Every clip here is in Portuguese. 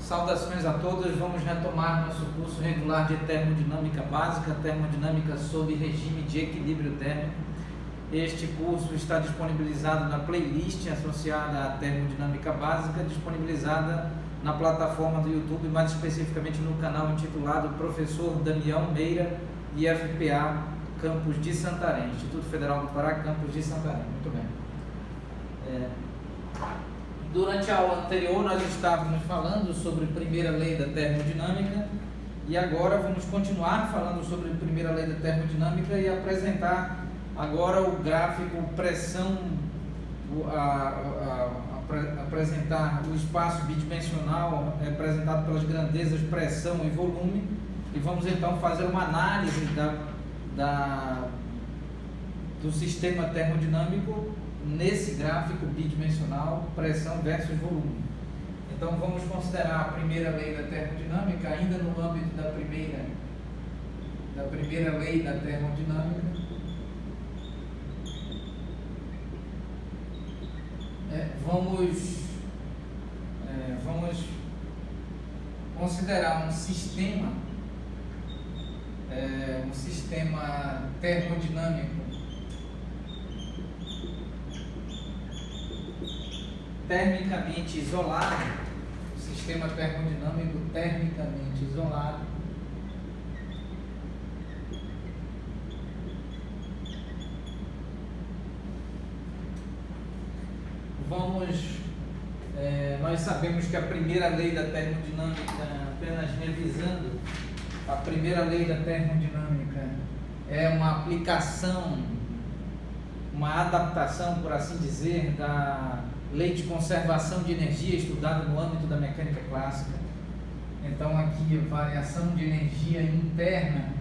Saudações a todos, vamos retomar nosso curso regular de termodinâmica básica, termodinâmica sob regime de equilíbrio térmico. Este curso está disponibilizado na playlist associada à termodinâmica básica, disponibilizada na plataforma do YouTube, mais especificamente no canal intitulado Professor Damião Meira, IFPA, Campus de Santarém, Instituto Federal do Pará, Campus de Santarém. Muito bem. Durante a aula anterior nós estávamos falando sobre a primeira lei da termodinâmica e agora vamos continuar falando sobre a primeira lei da termodinâmica e apresentar agora o gráfico pressão, apresentar o espaço bidimensional representado pelas grandezas pressão e volume, e vamos então fazer uma análise do sistema termodinâmico nesse gráfico bidimensional, pressão versus volume. Então vamos considerar a primeira lei da termodinâmica ainda no âmbito da primeira lei da termodinâmica. Vamos considerar um sistema termodinâmico termicamente isolado, sistema termodinâmico termicamente isolado, nós sabemos que a primeira lei da termodinâmica, apenas revisando, a primeira lei da termodinâmica é uma aplicação, uma adaptação, por assim dizer, da lei de conservação de energia estudada no âmbito da mecânica clássica. Então aqui a variação de energia interna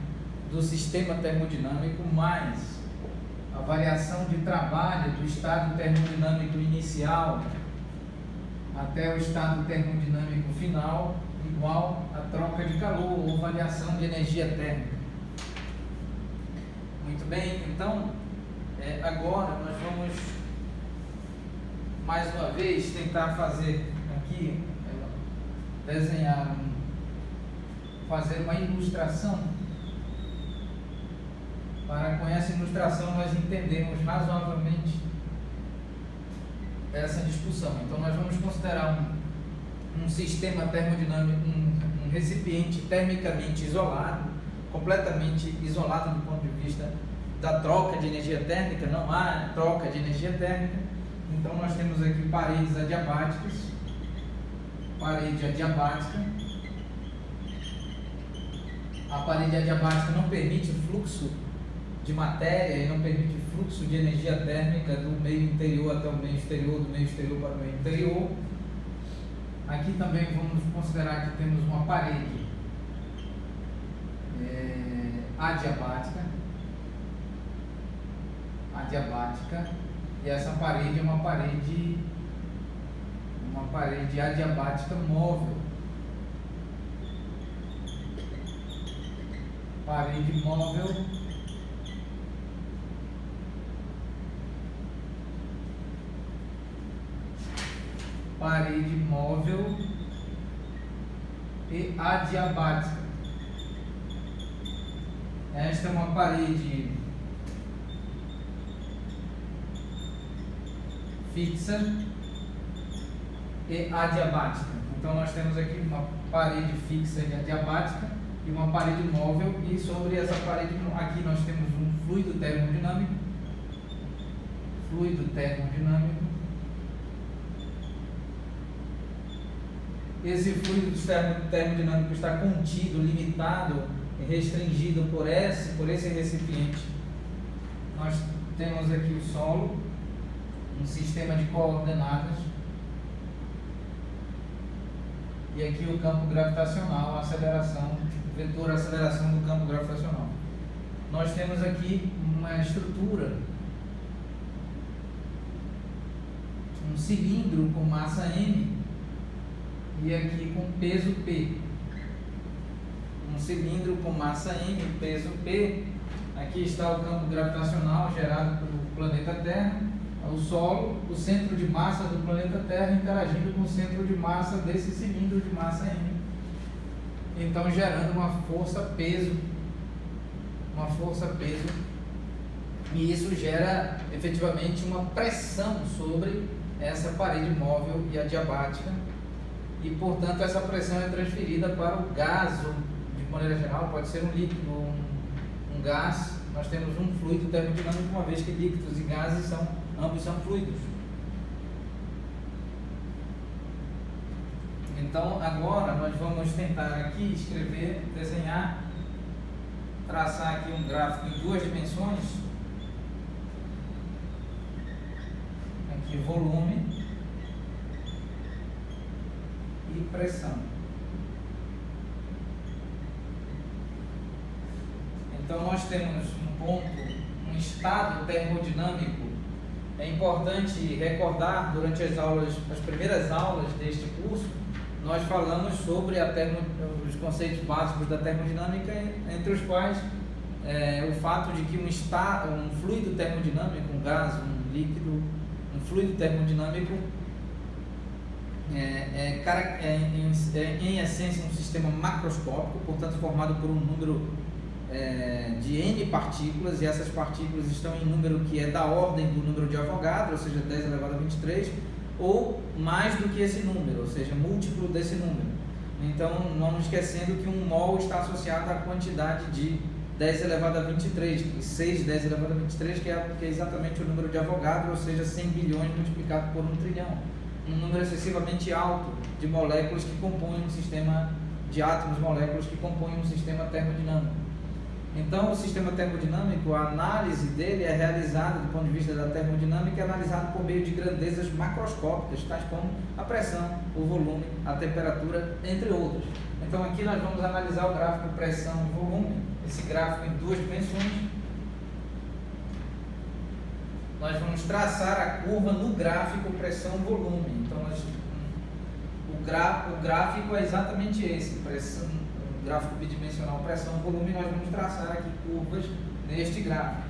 do sistema termodinâmico mais a variação de trabalho do estado termodinâmico inicial até o estado termodinâmico final igual a troca de calor ou variação de energia térmica. Muito bem, então agora nós vamos mais uma vez tentar fazer aqui, fazer uma ilustração, para com essa ilustração nós entendermos razoavelmente essa discussão. Então nós vamos considerar um sistema termodinâmico, um recipiente termicamente isolado, completamente isolado do ponto de vista da troca de energia térmica, não há troca de energia térmica. Então nós temos aqui paredes adiabáticas, parede adiabática. A parede adiabática não permite fluxo de matéria e não permite fluxo de energia térmica do meio interior até o meio exterior, do meio exterior para o meio interior. Aqui também vamos considerar que temos uma parede adiabática, e essa parede é uma parede adiabática móvel. Parede móvel e adiabática. Esta é uma parede fixa e adiabática. Então nós temos aqui uma parede fixa e adiabática e uma parede móvel, e sobre essa parede aqui nós temos um fluido termodinâmico. Esse fluido termodinâmico está contido, limitado e restringido por esse recipiente. Nós temos aqui o solo, um sistema de coordenadas, e aqui o campo gravitacional, a aceleração, o vetor aceleração do campo gravitacional. Nós temos aqui uma estrutura, um cilindro com massa M e aqui com peso P. Um cilindro com massa M, peso P. Aqui está o campo gravitacional gerado pelo planeta Terra. o solo, o centro de massa do planeta Terra interagindo com o centro de massa desse cilindro de massa M. Então, gerando uma força-peso. E isso gera efetivamente uma pressão sobre essa parede móvel e adiabática. E, portanto, essa pressão é transferida para o gás, ou, de maneira geral, pode ser um líquido, um gás. Nós temos um fluido termodinâmico, uma vez que líquidos e gases ambos são fluidos. Então, agora nós vamos tentar aqui desenhar, traçar aqui um gráfico em 2 dimensões. Aqui volume e pressão. Então nós temos um ponto, um estado termodinâmico. É importante recordar, durante as primeiras aulas deste curso, nós falamos sobre os conceitos básicos da termodinâmica, entre os quais o fato de que um fluido termodinâmico, um gás, um líquido, um fluido termodinâmico em essência um sistema macroscópico, portanto formado por um número de N partículas, e essas partículas estão em número que é da ordem do número de Avogadro, ou seja, 10 elevado a 23, ou mais do que esse número, ou seja, múltiplo desse número. Então, não esquecendo que um mol está associado à quantidade de 10 elevado a 23, 6 10 elevado a 23, que é exatamente o número de Avogadro, ou seja, 100 bilhões multiplicado por 1 trilhão. Um número excessivamente alto de moléculas que compõem um sistema, de átomos, moléculas que compõem um sistema termodinâmico. Então, o sistema termodinâmico, a análise dele é realizada, do ponto de vista da termodinâmica, é analisado por meio de grandezas macroscópicas, tais como a pressão, o volume, a temperatura, entre outras. Então, aqui nós vamos analisar o gráfico pressão e volume, esse gráfico em 2 dimensões. Nós vamos traçar a curva no gráfico pressão-volume. Então, o gráfico é exatamente esse, gráfico bidimensional pressão-volume. Nós vamos traçar aqui curvas neste gráfico.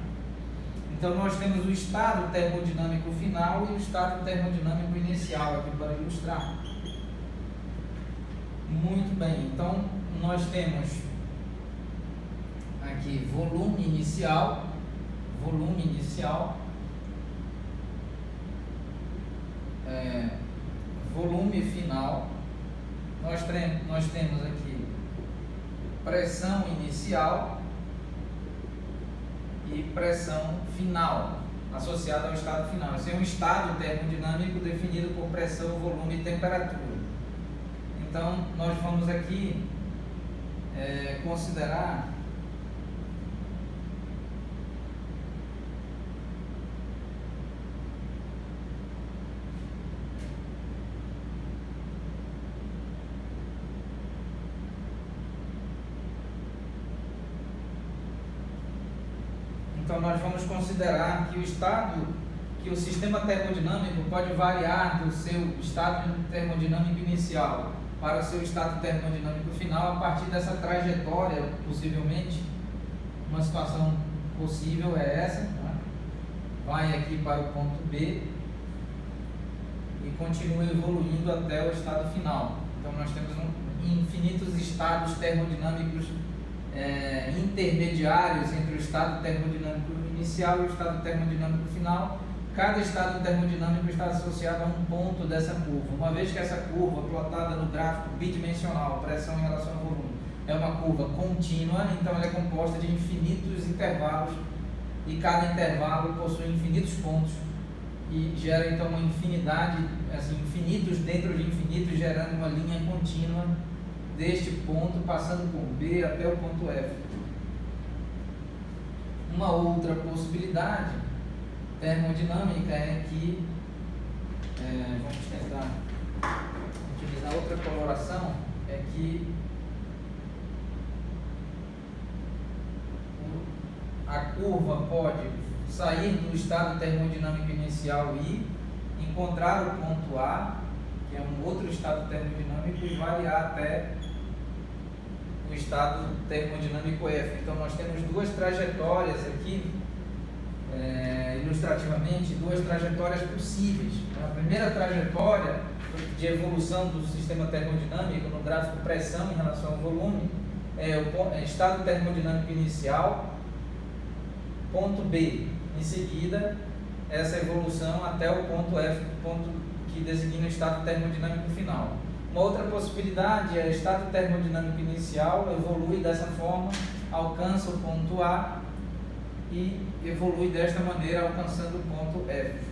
Então, nós temos o estado termodinâmico final e o estado termodinâmico inicial aqui para ilustrar. Muito bem, então nós temos aqui volume inicial, volume final. Nós temos aqui pressão inicial e pressão final, associada ao estado final. Esse é um estado termodinâmico definido por pressão, volume e temperatura. Então, nós vamos aqui considerar que o sistema termodinâmico pode variar do seu estado termodinâmico inicial para o seu estado termodinâmico final a partir dessa trajetória, possivelmente. Uma situação possível é essa, né? Vai aqui para o ponto B e continua evoluindo até o estado final. Então nós temos infinitos estados termodinâmicos intermediários entre o estado termodinâmico inicial e o estado termodinâmico final. Cada estado termodinâmico está associado a um ponto dessa curva. Uma vez que essa curva, plotada no gráfico bidimensional, pressão em relação ao volume, é uma curva contínua, então ela é composta de infinitos intervalos, e cada intervalo possui infinitos pontos, e gera então uma infinidade, assim, infinitos dentro de infinitos, gerando uma linha contínua deste ponto, passando por B até o ponto F. Uma outra possibilidade termodinâmica é que, vamos tentar utilizar outra coloração, é que a curva pode sair do estado termodinâmico inicial e encontrar o ponto A, que é um outro estado termodinâmico, e variar até o estado termodinâmico F. Então nós temos duas trajetórias aqui ilustrativamente duas trajetórias possíveis. A primeira trajetória de evolução do sistema termodinâmico no gráfico pressão em relação ao volume é o estado termodinâmico inicial, ponto B. Em seguida, essa evolução até o ponto F, ponto que designa o estado termodinâmico final. Uma outra possibilidade é o estado termodinâmico inicial, evolui dessa forma, alcança o ponto A e evolui desta maneira, alcançando o ponto F.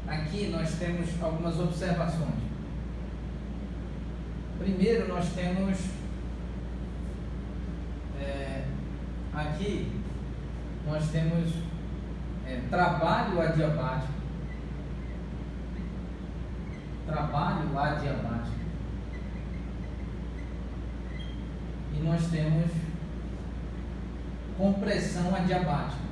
Aqui nós temos algumas observações. Primeiro, nós temos aqui nós temos trabalho adiabático, e nós temos compressão adiabática.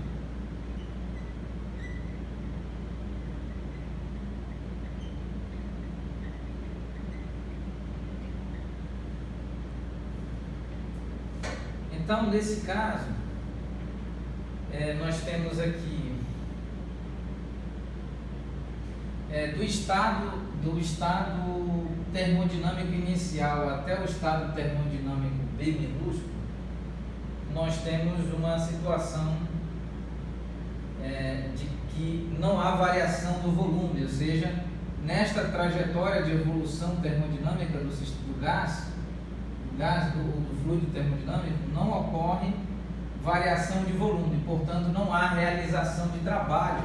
Então, nesse caso, nós temos aqui do estado termodinâmico inicial até o estado termodinâmico B minúsculo, nós temos uma situação de que não há variação do volume, ou seja, nesta trajetória de evolução termodinâmica do gás, do fluido termodinâmico, não ocorre variação de volume, portanto não há realização de trabalho,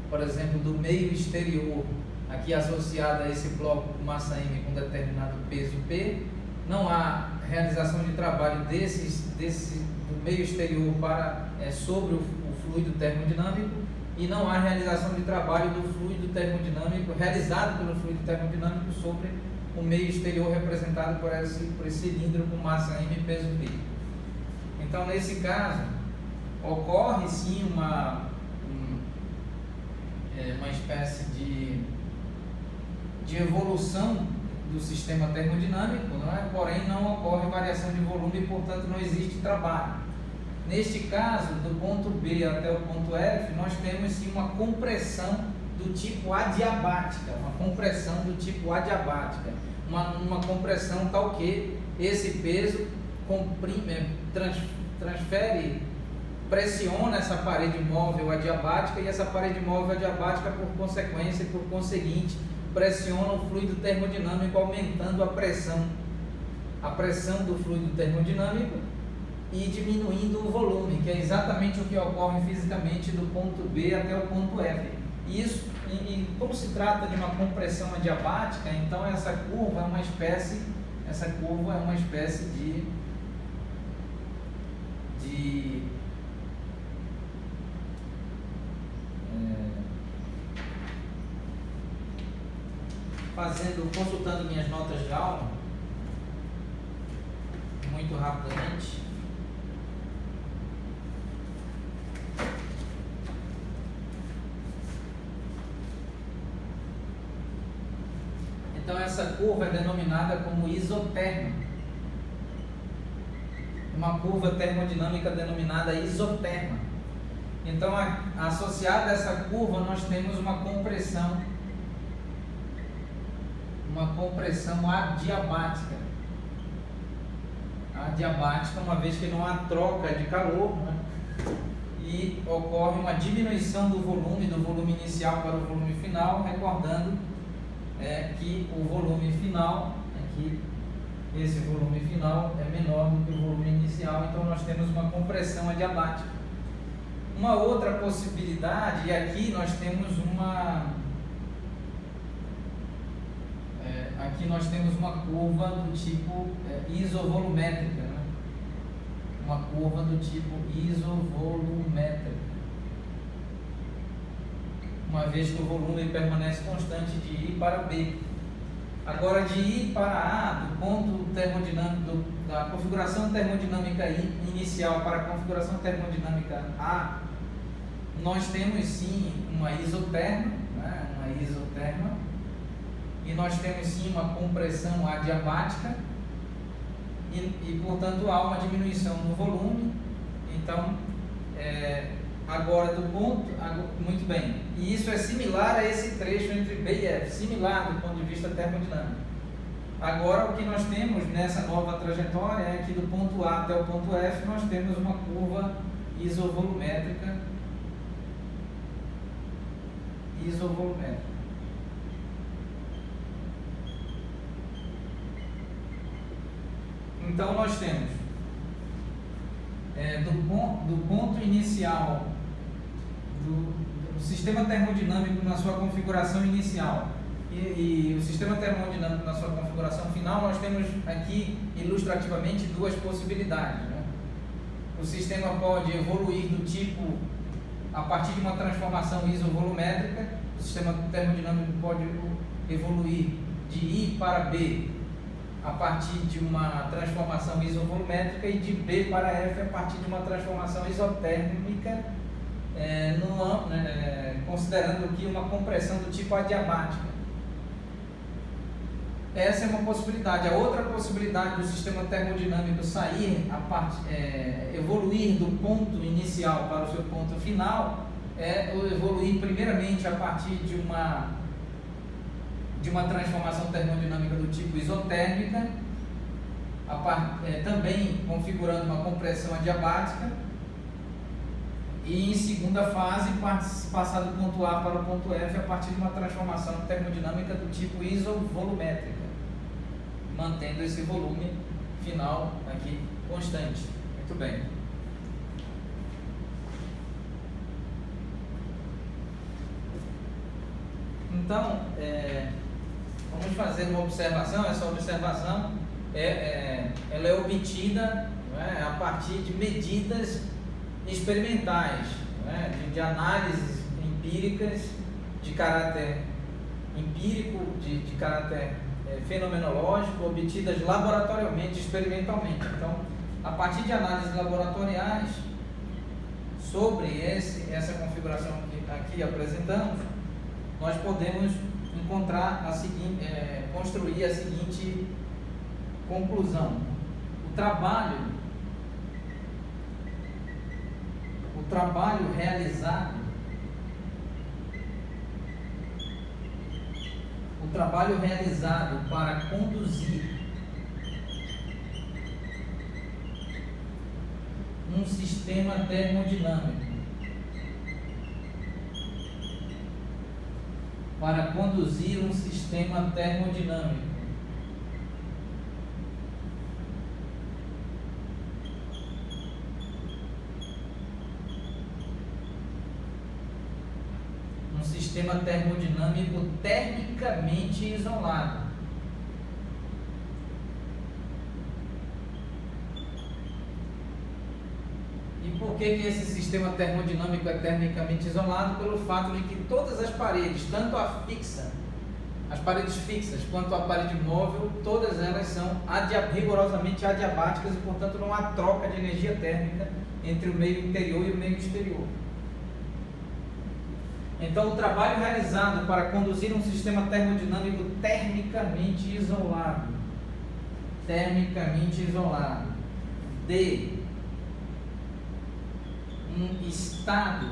por exemplo, do meio exterior, aqui associado a esse bloco com massa M com determinado peso P, não há realização de trabalho do meio exterior sobre o fluido termodinâmico, e não há realização de trabalho do fluido termodinâmico, realizado pelo fluido termodinâmico sobre o meio exterior representado por esse cilindro com massa M e peso P. Então, nesse caso, ocorre sim uma espécie de evolução do sistema termodinâmico, não é? Porém, não ocorre variação de volume e, portanto, não existe trabalho. Neste caso, do ponto B até o ponto F, nós temos sim uma compressão do tipo adiabática, uma compressão tal que esse peso pressiona essa parede móvel adiabática, e essa parede móvel adiabática, por consequência e por conseguinte, pressiona o fluido termodinâmico, aumentando a pressão do fluido termodinâmico e diminuindo o volume, que é exatamente o que ocorre fisicamente do ponto B até o ponto F. E como se trata de uma compressão adiabática, então essa curva é uma espécie consultando minhas notas de aula, muito rapidamente. Então essa curva é denominada como isoterma. Uma curva termodinâmica denominada isoterma. Então, associada a essa curva, nós temos uma compressão adiabática. Adiabática, uma vez que não há troca de calor, né? E ocorre uma diminuição do volume inicial para o volume final, recordando que o volume final, esse volume final é menor do que o volume inicial, então nós temos uma compressão adiabática. Uma outra possibilidade, e aqui nós temos uma curva do tipo isovolumétrica, né? Uma curva do tipo isovolumétrica, uma vez que o volume permanece constante de I para B. Agora, de I para A, do ponto termodinâmico, da configuração termodinâmica inicial para a configuração termodinâmica A, nós temos sim uma isoterma, né? E nós temos sim uma compressão adiabática, e portanto há uma diminuição no volume. Então, agora do ponto, muito bem, e isso é similar a esse trecho entre B e F, similar do ponto de vista termodinâmico. Agora o que nós temos nessa nova trajetória é que do ponto A até o ponto F nós temos uma curva isovolumétrica. Então nós temos do ponto inicial do sistema termodinâmico na sua configuração inicial e o sistema termodinâmico na sua configuração final, nós temos aqui ilustrativamente duas possibilidades, né? O sistema pode evoluir do tipo a partir de uma transformação isovolumétrica, o sistema termodinâmico pode evoluir de I para B a partir de uma transformação isovolumétrica e de B para F a partir de uma transformação isotérmica, considerando aqui uma compressão do tipo adiabática. Essa é uma possibilidade. A outra possibilidade do sistema termodinâmico evoluir do ponto inicial para o seu ponto final é evoluir primeiramente a partir de uma transformação termodinâmica do tipo isotérmica, também configurando uma compressão adiabática, e em segunda fase passar do ponto A para o ponto F a partir de uma transformação termodinâmica do tipo isovolumétrica, mantendo esse volume final aqui constante. Muito bem. Então, vamos fazer uma observação. Essa observação ela é obtida, né, a partir de medidas experimentais, né, de análises empíricas de caráter empírico, de caráter fenomenológico, obtidas laboratorialmente, experimentalmente. Então, a partir de análises laboratoriais sobre essa configuração que aqui apresentamos, nós podemos encontrar construir a seguinte conclusão: o trabalho realizado para conduzir um sistema termodinâmico termicamente isolado. E por que esse sistema termodinâmico é termicamente isolado? Pelo fato de que todas as paredes, tanto as paredes fixas quanto a parede móvel, todas elas são rigorosamente adiabáticas e, portanto, não há troca de energia térmica entre o meio interior e o meio exterior. Então, o trabalho realizado para conduzir um sistema termodinâmico termicamente isolado de um estado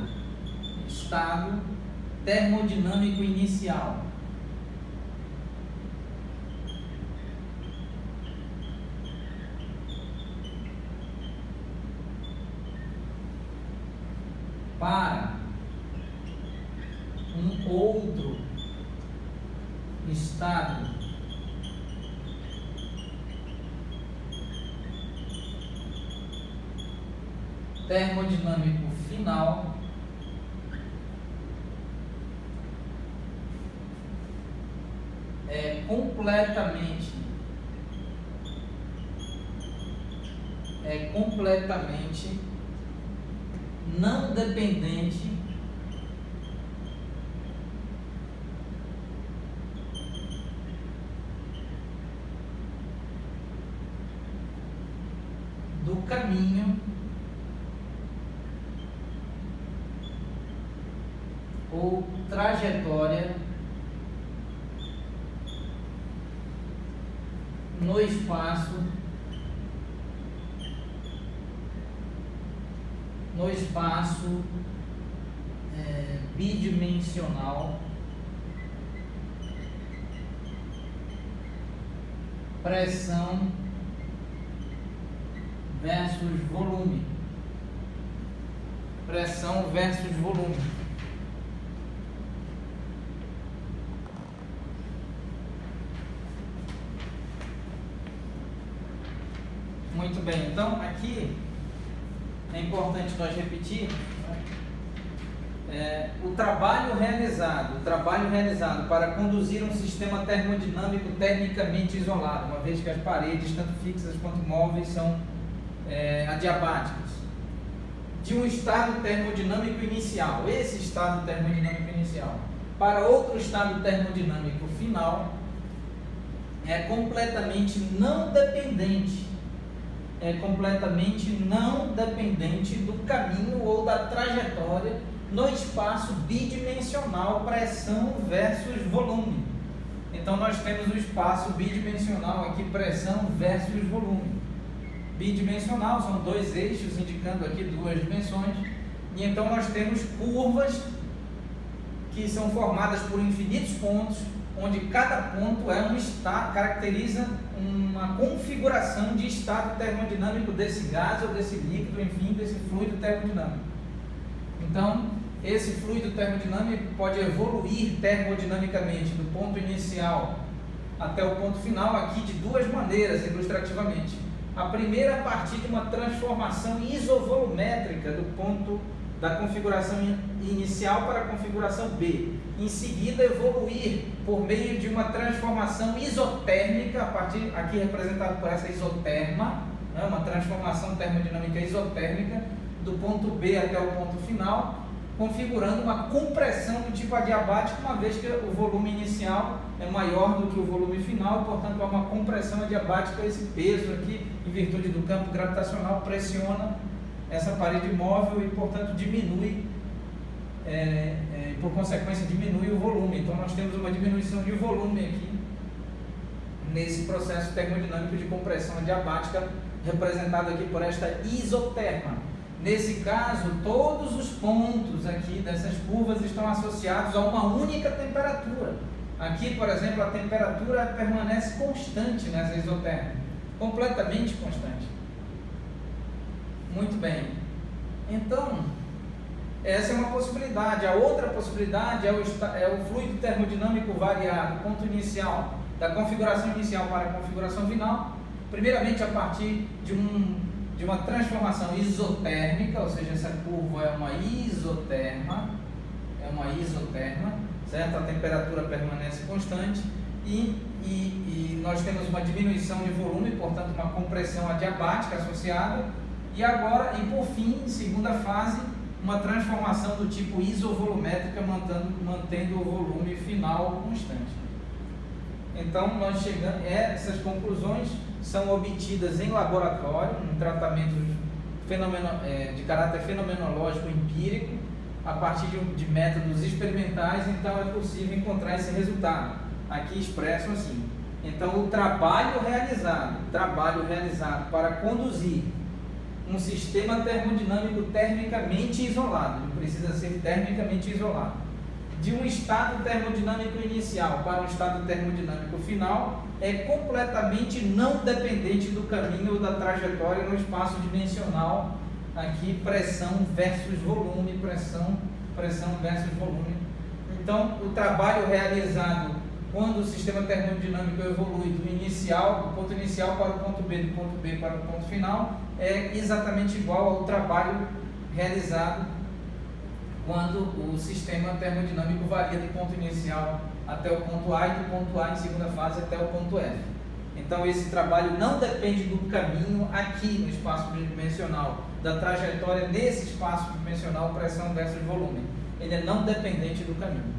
termodinâmico inicial para um outro estado termodinâmico final completamente não dependente do caminho ou trajetória no espaço no espaço bidimensional, pressão versus volume. Pressão versus volume. Muito bem, então aqui é importante nós repetir o trabalho realizado para conduzir um sistema termodinâmico termicamente isolado, uma vez que as paredes, tanto fixas quanto móveis, são adiabáticas, de um estado termodinâmico inicial, esse estado termodinâmico inicial, para outro estado termodinâmico final, é completamente não dependente do caminho ou da trajetória no espaço bidimensional, pressão versus volume. Então nós temos o espaço bidimensional aqui, pressão versus volume. Bidimensional são dois eixos indicando aqui duas dimensões, e então nós temos curvas que são formadas por infinitos pontos, onde cada ponto é um estado, caracteriza uma configuração de estado termodinâmico desse gás ou desse líquido, enfim, desse fluido termodinâmico. Então, esse fluido termodinâmico pode evoluir termodinamicamente do ponto inicial até o ponto final aqui de duas maneiras, ilustrativamente. A primeira, a partir de uma transformação isovolumétrica do ponto da configuração inicial para a configuração B. Em seguida, evoluir por meio de uma transformação isotérmica, a partir aqui representado por essa isoterma, uma transformação termodinâmica isotérmica do ponto B até o ponto final, configurando uma compressão do tipo adiabático, uma vez que o volume inicial é maior do que o volume final, portanto há uma compressão adiabática. Esse peso aqui, em virtude do campo gravitacional, pressiona essa parede móvel e, portanto, diminui, por consequência, diminui o volume. Então nós temos uma diminuição de volume aqui, nesse processo termodinâmico de compressão adiabática, representado aqui por esta isoterma. Nesse caso, todos os pontos aqui dessas curvas estão associados a uma única temperatura. Aqui, por exemplo, a temperatura permanece constante nessa isoterma, completamente constante. Muito bem. Então, essa é uma possibilidade. A outra possibilidade é o fluido termodinâmico variado, ponto inicial, da configuração inicial para a configuração final, primeiramente a partir de uma transformação isotérmica, ou seja, essa curva é uma isoterma, certo? A temperatura permanece constante e nós temos uma diminuição de volume, portanto uma compressão adiabática associada, e agora, e por fim, em segunda fase, uma transformação do tipo isovolumétrica, mantendo o volume final constante. Então, nós chegamos, essas conclusões são obtidas em laboratório, em tratamentos de caráter fenomenológico empírico, a partir de métodos experimentais. Então é possível encontrar esse resultado, aqui expresso assim. Então o trabalho realizado para conduzir um sistema termodinâmico termicamente isolado, não precisa ser termicamente isolado, de um estado termodinâmico inicial para um estado termodinâmico final, é completamente não dependente do caminho ou da trajetória no espaço dimensional, aqui pressão versus volume, pressão versus volume. Então, o trabalho realizado quando o sistema termodinâmico evolui do ponto inicial para o ponto B, do ponto B para o ponto final, é exatamente igual ao trabalho realizado quando o sistema termodinâmico varia do ponto inicial até o ponto A e do ponto A em segunda fase até o ponto F. Então esse trabalho não depende do caminho aqui no espaço bidimensional, da trajetória nesse espaço bidimensional, pressão versus volume. Ele é não dependente do caminho.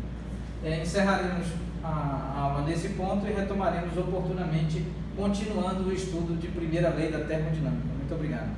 Encerraremos a aula nesse ponto e retomaremos oportunamente, continuando o estudo de primeira lei da termodinâmica. Muito obrigado.